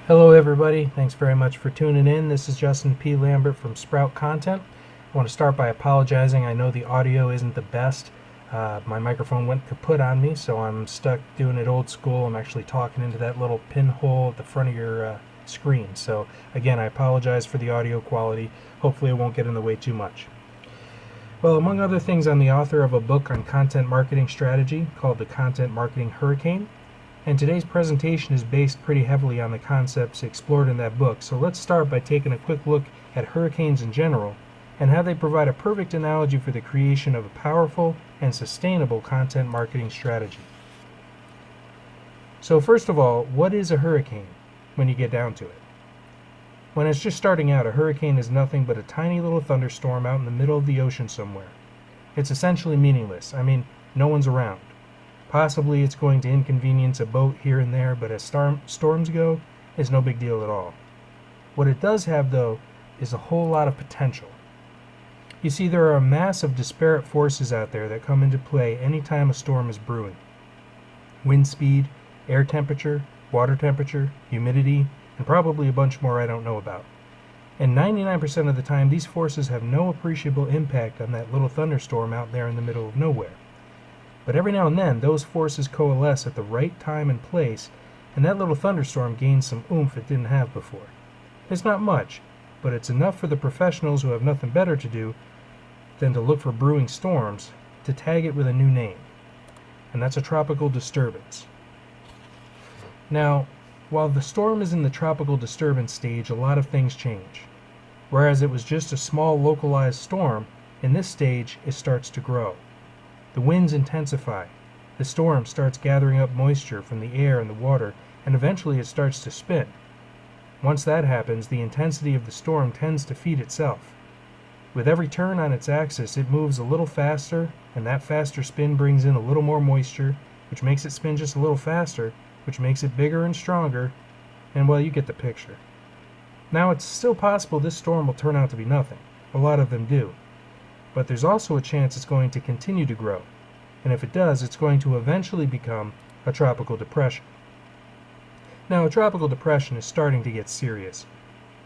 Hello everybody, thanks very much for tuning in. This is Justin P. Lambert from Sprout Content. I want to start by apologizing. I know the audio isn't the best. My microphone went kaput on me, so I'm stuck doing it old school. I'm actually talking into that little pinhole at the front of your screen. So again, I apologize for the audio quality. Hopefully it won't get in the way too much. Well, among other things, I'm the author of a book on content marketing strategy called The Content Marketing Hurricane. And today's presentation is based pretty heavily on the concepts explored in that book. So let's start by taking a quick look at hurricanes in general and how they provide a perfect analogy for the creation of a powerful and sustainable content marketing strategy. So first of all, what is a hurricane when you get down to it? When it's just starting out, a hurricane is nothing but a tiny little thunderstorm out in the middle of the ocean somewhere. It's essentially meaningless. I mean, no one's around. Possibly it's going to inconvenience a boat here and there, but as storms go, it's no big deal at all. What it does have, though, is a whole lot of potential. You see, there are a mass of disparate forces out there that come into play anytime a storm is brewing. Wind speed, air temperature, water temperature, humidity, and probably a bunch more I don't know about. And 99% of the time, these forces have no appreciable impact on that little thunderstorm out there in the middle of nowhere. But every now and then, those forces coalesce at the right time and place, and that little thunderstorm gains some oomph it didn't have before. It's not much, but it's enough for the professionals who have nothing better to do than to look for brewing storms to tag it with a new name, and that's a tropical disturbance. Now, while the storm is in the tropical disturbance stage, a lot of things change. Whereas it was just a small localized storm, in this stage it starts to grow. The winds intensify, the storm starts gathering up moisture from the air and the water, and eventually it starts to spin. Once that happens, the intensity of the storm tends to feed itself. With every turn on its axis, it moves a little faster, and that faster spin brings in a little more moisture, which makes it spin just a little faster, which makes it bigger and stronger, and well, you get the picture. Now, it's still possible this storm will turn out to be nothing. A lot of them do. But there's also a chance it's going to continue to grow, and if it does, it's going to eventually become a tropical depression. Now, a tropical depression is starting to get serious.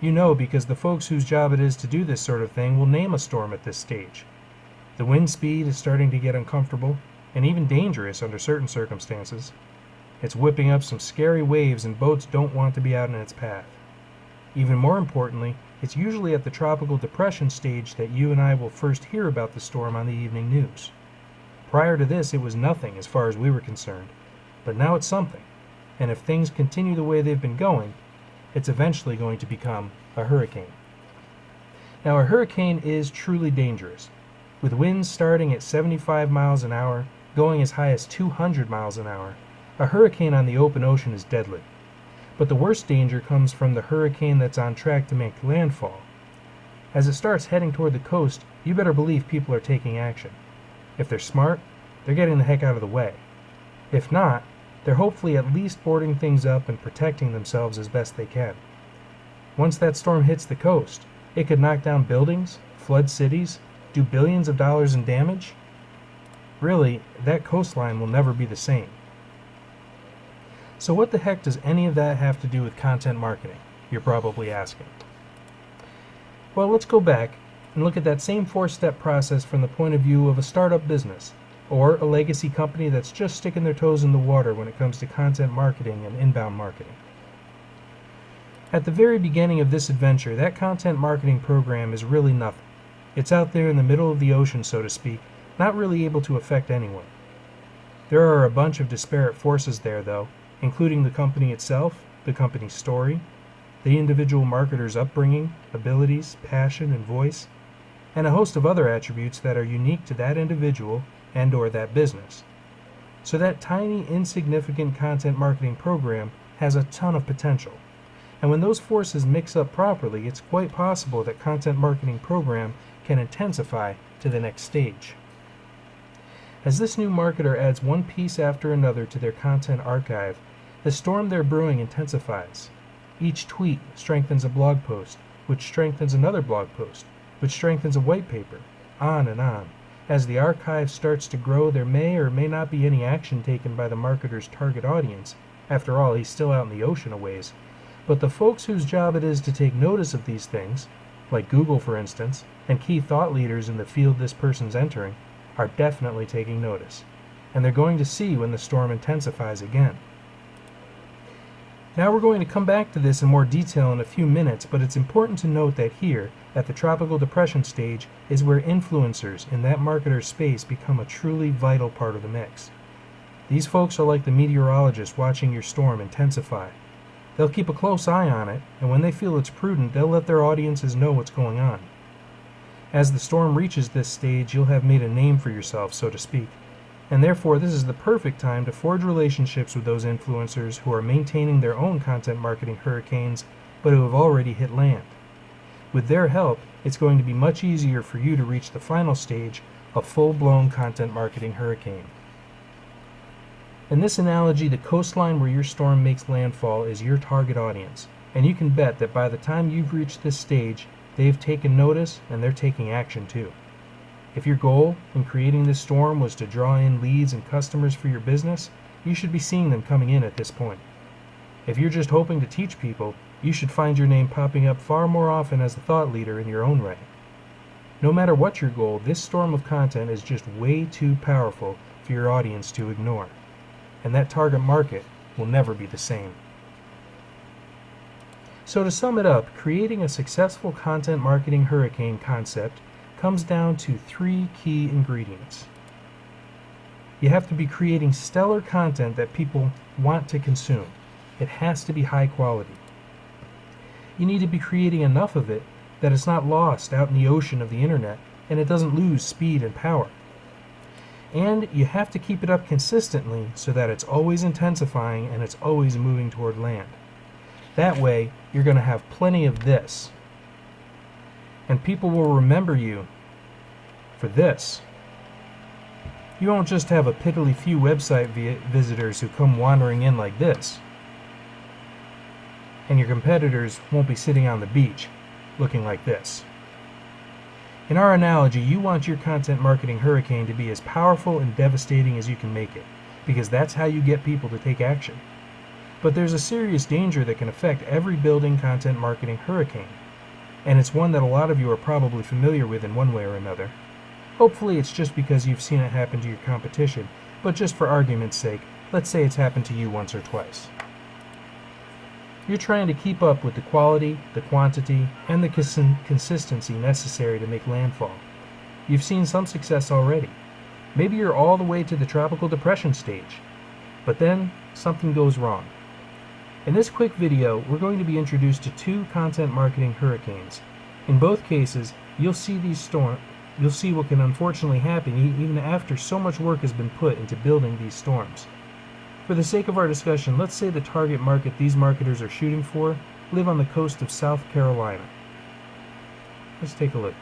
You know, because the folks whose job it is to do this sort of thing will name a storm at this stage. The wind speed is starting to get uncomfortable, and even dangerous under certain circumstances. It's whipping up some scary waves, and boats don't want to be out in its path. Even more importantly, it's usually at the tropical depression stage that you and I will first hear about the storm on the evening news. Prior to this, it was nothing as far as we were concerned, but now it's something, and if things continue the way they've been going, it's eventually going to become a hurricane. Now, a hurricane is truly dangerous, with winds starting at 75 miles an hour, going as high as 200 miles an hour. A hurricane on the open ocean is deadly. But the worst danger comes from the hurricane that's on track to make landfall. As it starts heading toward the coast, you better believe people are taking action. If they're smart, they're getting the heck out of the way. If not, they're hopefully at least boarding things up and protecting themselves as best they can. Once that storm hits the coast, it could knock down buildings, flood cities, do billions of dollars in damage. Really, that coastline will never be the same. So what the heck does any of that have to do with content marketing, you're probably asking? Well, let's go back and look at that same four-step process from the point of view of a startup business, or a legacy company that's just sticking their toes in the water when it comes to content marketing and inbound marketing. At the very beginning of this adventure, that content marketing program is really nothing. It's out there in the middle of the ocean, so to speak, not really able to affect anyone. There are a bunch of disparate forces there, though, including the company itself, the company's story, the individual marketer's upbringing, abilities, passion, and voice, and a host of other attributes that are unique to that individual and/or that business. So that tiny, insignificant content marketing program has a ton of potential. And when those forces mix up properly, it's quite possible that content marketing program can intensify to the next stage. As this new marketer adds one piece after another to their content archive, the storm they're brewing intensifies. Each tweet strengthens a blog post, which strengthens another blog post, which strengthens a white paper, on and on. As the archive starts to grow, there may or may not be any action taken by the marketer's target audience. After all, he's still out in the ocean a ways. But the folks whose job it is to take notice of these things, like Google for instance, and key thought leaders in the field this person's entering, are definitely taking notice. And they're going to see when the storm intensifies again. Now we're going to come back to this in more detail in a few minutes, but it's important to note that here, at the tropical depression stage, is where influencers in that marketer's space become a truly vital part of the mix. These folks are like the meteorologists watching your storm intensify. They'll keep a close eye on it, and when they feel it's prudent, they'll let their audiences know what's going on. As the storm reaches this stage, you'll have made a name for yourself, so to speak. And therefore, this is the perfect time to forge relationships with those influencers who are maintaining their own content marketing hurricanes, but who have already hit land. With their help, it's going to be much easier for you to reach the final stage, a full-blown content marketing hurricane. In this analogy, the coastline where your storm makes landfall is your target audience, and you can bet that by the time you've reached this stage, they've taken notice and they're taking action too. If your goal in creating this storm was to draw in leads and customers for your business, you should be seeing them coming in at this point. If you're just hoping to teach people, you should find your name popping up far more often as a thought leader in your own right. No matter what your goal, this storm of content is just way too powerful for your audience to ignore. And that target market will never be the same. So to sum it up, creating a successful content marketing hurricane concept comes down to 3 key ingredients. You have to be creating stellar content that people want to consume. It has to be high quality. You need to be creating enough of it that it's not lost out in the ocean of the internet and it doesn't lose speed and power. And you have to keep it up consistently so that it's always intensifying and it's always moving toward land. That way, you're going to have plenty of this. And people will remember you for this. You won't just have a piddly few website visitors who come wandering in like this. And your competitors won't be sitting on the beach looking like this. In our analogy, you want your content marketing hurricane to be as powerful and devastating as you can make it, because that's how you get people to take action. But there's a serious danger that can affect every building content marketing hurricane, and it's one that a lot of you are probably familiar with in one way or another. Hopefully it's just because you've seen it happen to your competition, but just for argument's sake, let's say it's happened to you once or twice. You're trying to keep up with the quality, the quantity, and the consistency necessary to make landfall. You've seen some success already. Maybe you're all the way to the tropical depression stage, but then something goes wrong. In this quick video, we're going to be introduced to 2 content marketing hurricanes. In both cases, you'll see what can unfortunately happen even after so much work has been put into building these storms. For the sake of our discussion, let's say the target market these marketers are shooting for live on the coast of South Carolina. Let's take a look.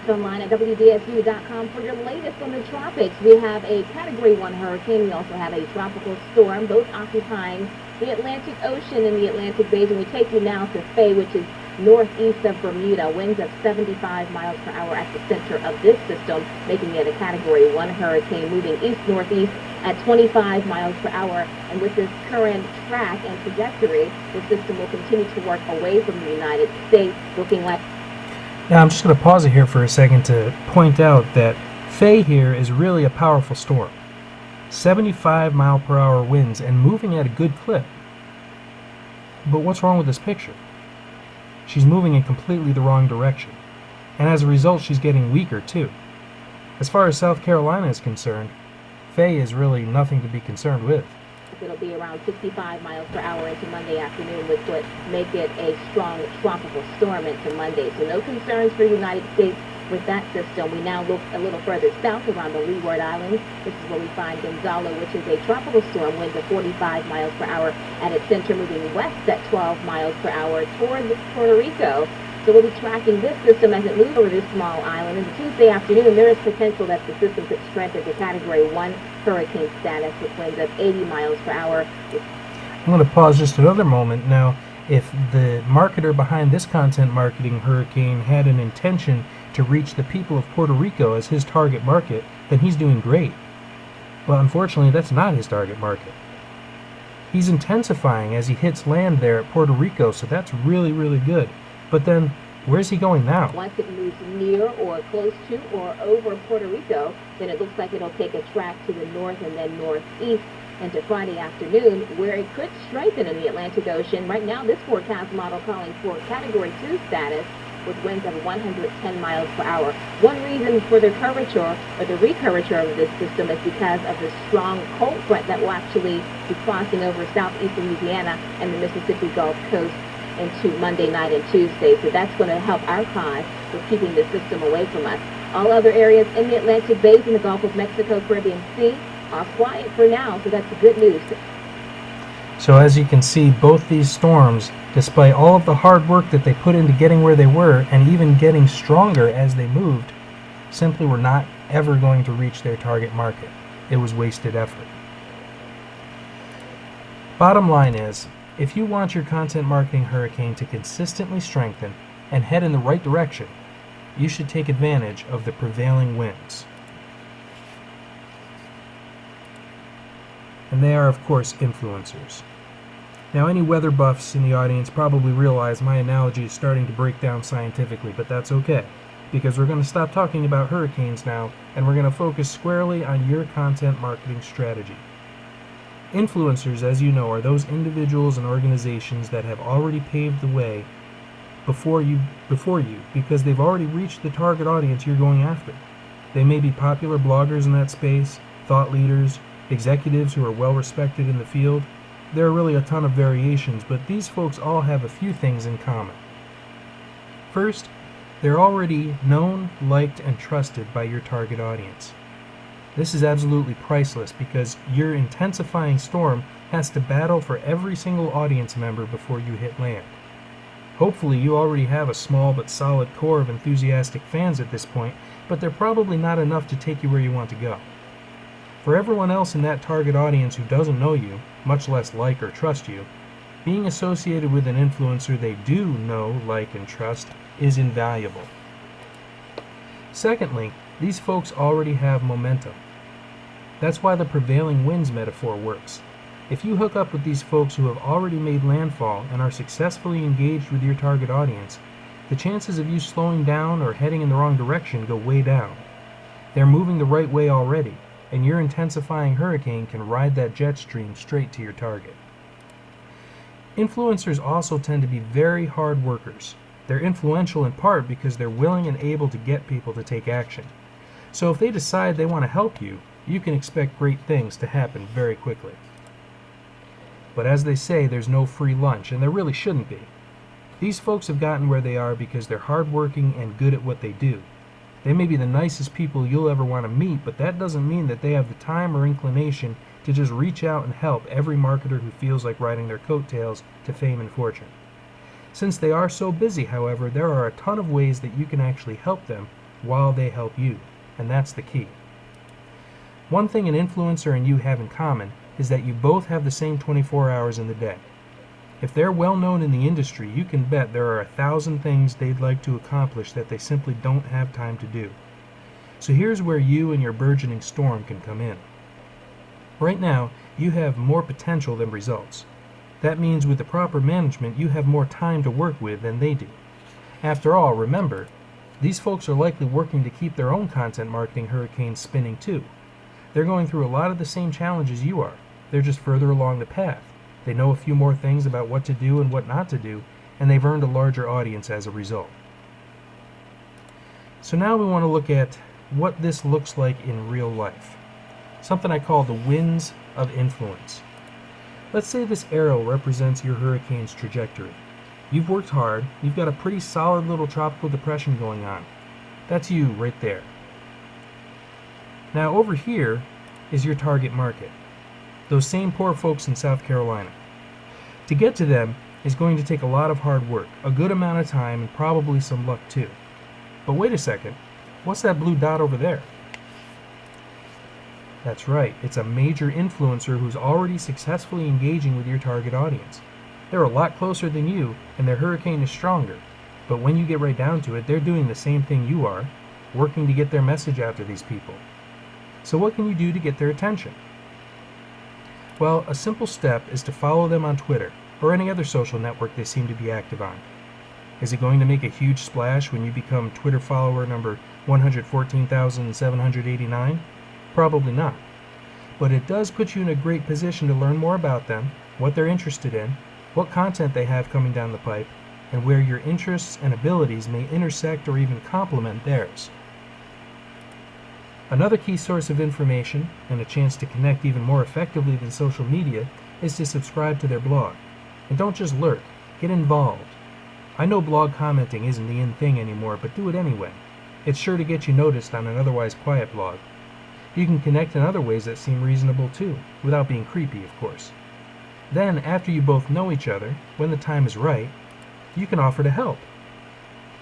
Online at WDSU.com for your latest on the tropics. We have a Category 1 hurricane. We also have a tropical storm, both occupying the Atlantic Ocean and the Atlantic Basin. We take you now to Faye, which is northeast of Bermuda. Winds of 75 miles per hour at the center of this system, making it a Category 1 hurricane, moving east-northeast at 25 miles per hour. And with this current track and trajectory, the system will continue to work away from the United States, looking like... Now I'm just going to pause it here for a second to point out that Faye here is really a powerful storm. 75 mile per hour winds and moving at a good clip. But what's wrong with this picture? She's moving in completely the wrong direction. And as a result, she's getting weaker too. As far as South Carolina is concerned, Faye is really nothing to be concerned with. It'll be around 65 miles per hour into Monday afternoon, which would make it a strong tropical storm into Monday. So no concerns for the United States with that system. We now look a little further south around the Leeward Islands. This is where we find Gonzalo, which is a tropical storm, winds of 45 miles per hour at its center, moving west at 12 miles per hour towards Puerto Rico. So we'll be tracking this system as it moves over this small island. Into Tuesday afternoon, there is potential that the system could strengthen to Category 1 hurricane status with winds of 80 miles per hour. I'm going to pause just another moment. Now, If the marketer behind this content marketing hurricane had an intention to reach the people of Puerto Rico as his target market, then he's doing great. But unfortunately, that's not his target market. He's intensifying as he hits land there at Puerto Rico, so that's really, really good. But then, where's he going now? Once it moves near or close to or over Puerto Rico, then it looks like it'll take a track to the north and then northeast into Friday afternoon, where it could strengthen in the Atlantic Ocean. Right now, this forecast model calling for Category 2 status with winds of 110 miles per hour. One reason for the curvature or the recurvature of this system is because of the strong cold front that will actually be crossing over southeastern Louisiana and the Mississippi Gulf Coast into Monday night and Tuesday. So that's going to help our cause with keeping the system away from us. All other areas in the Atlantic Basin, the Gulf of Mexico, Caribbean Sea are quiet for now, so that's good news. So as you can see, both these storms, despite all of the hard work that they put into getting where they were and even getting stronger as they moved, simply were not ever going to reach their target market. It was wasted effort. Bottom line is, if you want your content marketing hurricane to consistently strengthen and head in the right direction, you should take advantage of the prevailing winds. And they are, of course, influencers. Now, any weather buffs in the audience probably realize my analogy is starting to break down scientifically, but that's okay, because we're going to stop talking about hurricanes now, and we're going to focus squarely on your content marketing strategy. Influencers, as you know, are those individuals and organizations that have already paved the way before you, because they've already reached the target audience you're going after. They may be popular bloggers in that space, thought leaders, executives who are well respected in the field. There are really a ton of variations, but these folks all have a few things in common. First, they're already known, liked, and trusted by your target audience. This is absolutely priceless because your intensifying storm has to battle for every single audience member before you hit land. Hopefully you already have a small but solid core of enthusiastic fans at this point, but they're probably not enough to take you where you want to go. For everyone else in that target audience who doesn't know you, much less like or trust you, being associated with an influencer they do know, like, and trust is invaluable. Secondly, these folks already have momentum. That's why the prevailing winds metaphor works. If you hook up with these folks who have already made landfall and are successfully engaged with your target audience, the chances of you slowing down or heading in the wrong direction go way down. They're moving the right way already, and your intensifying hurricane can ride that jet stream straight to your target. Influencers also tend to be very hard workers. They're influential in part because they're willing and able to get people to take action. So if they decide they want to help you, you can expect great things to happen very quickly. But as they say, there's no free lunch, and there really shouldn't be. These folks have gotten where they are because they're hardworking and good at what they do. They may be the nicest people you'll ever want to meet, but that doesn't mean that they have the time or inclination to just reach out and help every marketer who feels like riding their coattails to fame and fortune. Since they are so busy, however, there are a ton of ways that you can actually help them while they help you, and that's the key. One thing an influencer and you have in common is that you both have the same 24 hours in the day. If they're well known in the industry, you can bet there are 1,000 things they'd like to accomplish that they simply don't have time to do. So here's where you and your burgeoning storm can come in. Right now, you have more potential than results. That means with the proper management, you have more time to work with than they do. After all, remember, these folks are likely working to keep their own content marketing hurricanes spinning too. They're going through a lot of the same challenges you are. They're just further along the path. They know a few more things about what to do and what not to do, and they've earned a larger audience as a result. So now we want to look at what this looks like in real life. Something I call the winds of influence. Let's say this arrow represents your hurricane's trajectory. You've worked hard, you've got a pretty solid little tropical depression going on. That's you right there. Now over here is your target market. Those same poor folks in South Carolina. To get to them is going to take a lot of hard work, a good amount of time, and probably some luck too. But wait a second, what's that blue dot over there? That's right, it's a major influencer who's already successfully engaging with your target audience. They're a lot closer than you, and their hurricane is stronger. But when you get right down to it, they're doing the same thing you are, working to get their message out to these people. So what can you do to get their attention? Well, a simple step is to follow them on Twitter or any other social network they seem to be active on. Is it going to make a huge splash when you become Twitter follower number 114,789? Probably not. But it does put you in a great position to learn more about them, what they're interested in, what content they have coming down the pipe, and where your interests and abilities may intersect or even complement theirs. Another key source of information, and a chance to connect even more effectively than social media, is to subscribe to their blog. And don't just lurk, get involved. I know blog commenting isn't the in thing anymore, but do it anyway. It's sure to get you noticed on an otherwise quiet blog. You can connect in other ways that seem reasonable too, without being creepy, of course. Then, after you both know each other, when the time is right, you can offer to help.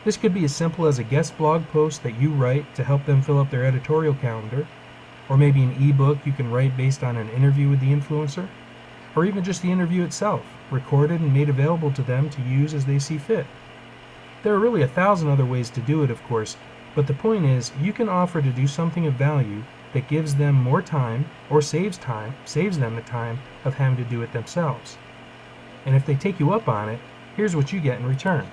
This could be as simple as a guest blog post that you write to help them fill up their editorial calendar, or maybe an ebook you can write based on an interview with the influencer, or even just the interview itself, recorded and made available to them to use as they see fit. There are really 1,000 other ways to do it, of course, but the point is you can offer to do something of value that gives them more time or saves them the time of having to do it themselves. And if they take you up on it, here's what you get in return.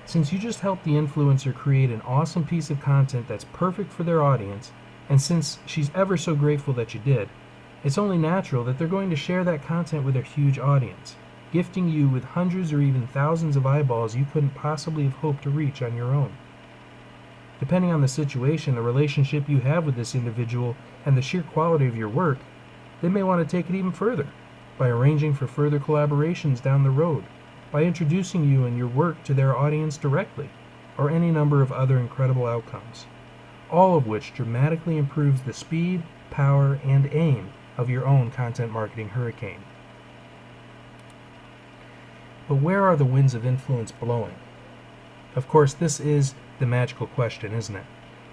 Since you just helped the influencer create an awesome piece of content that's perfect for their audience, and since she's ever so grateful that you did, it's only natural that they're going to share that content with their huge audience, gifting you with hundreds or even thousands of eyeballs you couldn't possibly have hoped to reach on your own. Depending on the situation, the relationship you have with this individual, and the sheer quality of your work, they may want to take it even further, by arranging for further collaborations down the road, by introducing you and your work to their audience directly, or any number of other incredible outcomes, all of which dramatically improves the speed, power, and aim of your own content marketing hurricane. But where are the winds of influence blowing? Of course, this is the magical question, isn't it?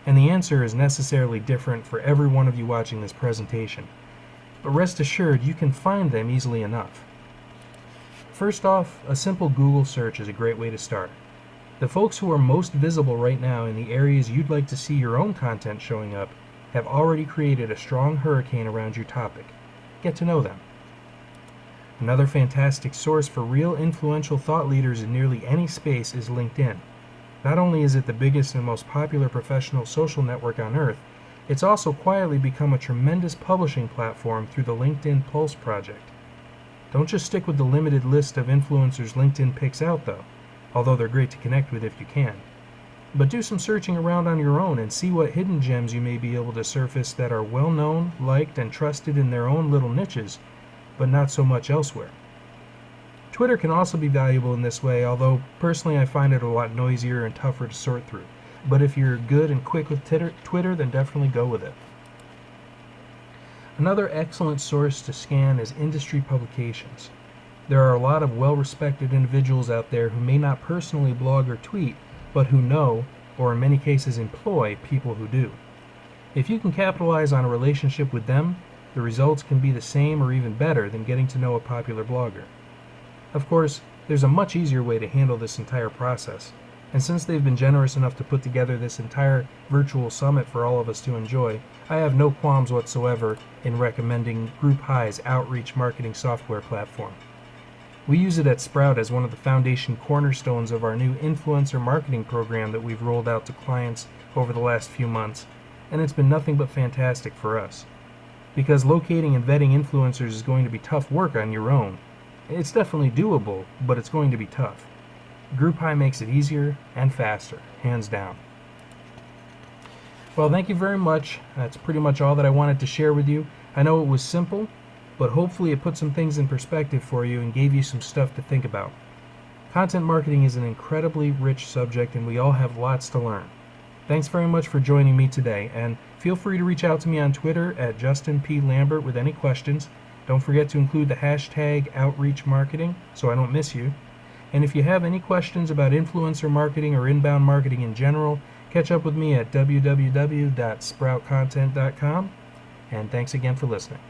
And the answer is necessarily different for every one of you watching this presentation. But rest assured, you can find them easily enough. First off, a simple Google search is a great way to start. The folks who are most visible right now in the areas you'd like to see your own content showing up have already created a strong hurricane around your topic. Get to know them. Another fantastic source for real influential thought leaders in nearly any space is LinkedIn. Not only is it the biggest and most popular professional social network on earth, it's also quietly become a tremendous publishing platform through the LinkedIn Pulse project. Don't just stick with the limited list of influencers LinkedIn picks out though, although they're great to connect with if you can. But do some searching around on your own and see what hidden gems you may be able to surface that are well known, liked, and trusted in their own little niches, but not so much elsewhere. Twitter can also be valuable in this way, although personally I find it a lot noisier and tougher to sort through. But if you're good and quick with Twitter, then definitely go with it. Another excellent source to scan is industry publications. There are a lot of well-respected individuals out there who may not personally blog or tweet, but who know, or in many cases employ, people who do. If you can capitalize on a relationship with them, the results can be the same or even better than getting to know a popular blogger. Of course, there's a much easier way to handle this entire process, and since they've been generous enough to put together this entire virtual summit for all of us to enjoy, I have no qualms whatsoever in recommending GroupHigh's outreach marketing software platform. We use it at Sprout as one of the foundation cornerstones of our new influencer marketing program that we've rolled out to clients over the last few months, and it's been nothing but fantastic for us. Because locating and vetting influencers is going to be tough work on your own. It's definitely doable, but it's going to be tough. GroupHigh makes it easier and faster, hands down. Well, thank you very much. That's pretty much all that I wanted to share with you. I know it was simple, but hopefully it put some things in perspective for you and gave you some stuff to think about. Content marketing is an incredibly rich subject, and we all have lots to learn. Thanks very much for joining me today, and feel free to reach out to me on Twitter at Justin P. Lambert with any questions. Don't forget to include the hashtag #OutreachMarketing so I don't miss you. And if you have any questions about influencer marketing or inbound marketing in general, catch up with me at www.sproutcontent.com. And thanks again for listening.